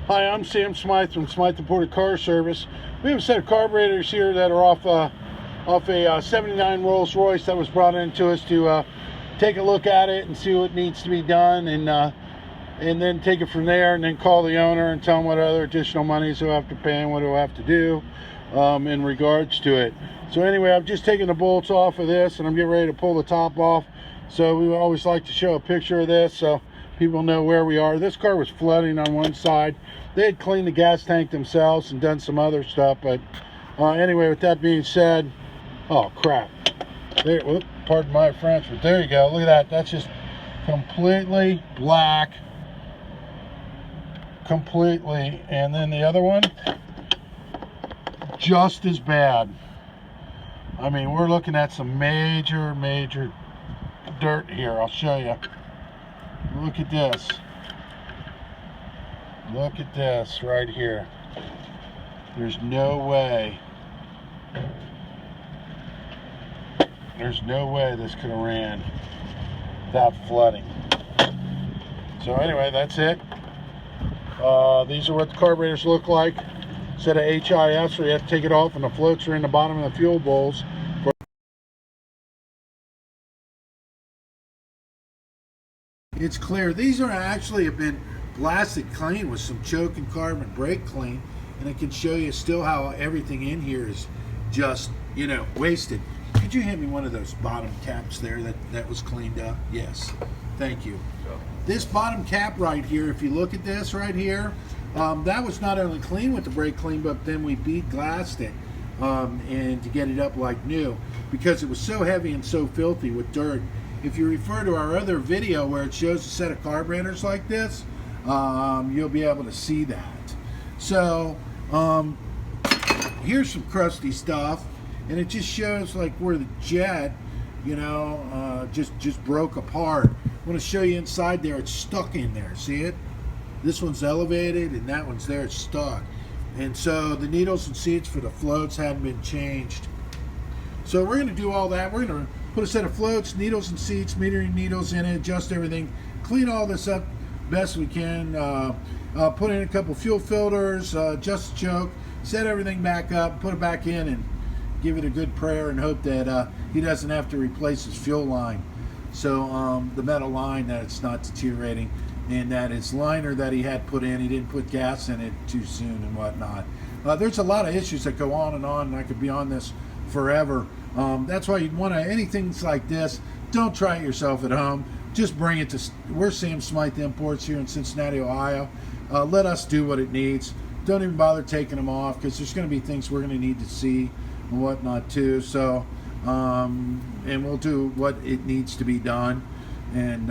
Hi, I'm Sam Smyth from Smyth Imported Car Service. We have a set of carburetors here that are off a 79 Rolls-Royce that was brought into us to take a look at it and see what needs to be done, and then take it from there, and then call the owner and tell him what other additional monies he'll have to pay and what he'll have to do in regards to it. So anyway, I've just taken the bolts off of this and I'm getting ready to pull the top off. So we always like to show a picture of this so people know where we are. This car was flooding on one side. They had cleaned the gas tank themselves and done some other stuff, but anyway, with that being said, oh crap, there, whoop, pardon my French, but there you go. Look at that. That's just completely black, completely. And then the other one, just as bad. I mean, we're looking at some major dirt here. I'll show you. Look at this. Look at this right here. There's no way. There's no way this could have ran without flooding. So anyway, that's it. These are what the carburetors look like. Set of HIS, where you have to take it off and the floats are in the bottom of the fuel bowls. It's clear. These are actually have been blasted clean with some choke and carbon brake clean, and I can show you still how everything in here is just, you know, wasted. Could you hand me one of those bottom caps there that was cleaned up? Yes, thank you. This bottom cap right here, if you look at this right here, that was not only clean with the brake clean, but then we bead glassed it and to get it up like new, because it was so heavy and so filthy with dirt. If you refer to our other video where it shows a set of carburetors like this, you'll be able to see that. So here's some crusty stuff, and it just shows like where the jet, you know, just broke apart. I want to show you inside there. It's stuck in there. See it? This one's elevated and that one's there. It's stuck. And so the needles and seats for the floats hadn't been changed. So we're going to do all that. We're going to put a set of floats, needles and seats, metering needles in it, adjust everything, clean all this up best we can, put in a couple fuel filters, adjust the choke, set everything back up, put it back in, and give it a good prayer and hope that he doesn't have to replace his fuel line. So the metal line, that it's not deteriorating, and that his liner that he had put in, he didn't put gas in it too soon and whatnot. There's a lot of issues that go on, and I could be on this forever. That's why you'd want to, anything like this, don't try it yourself at home. Just bring it to, we're Sam Smyth Imports here in Cincinnati, Ohio. Let us do what it needs. Don't even bother taking them off, because there's going to be things we're going to need to see and whatnot too. So, and we'll do what it needs to be done. And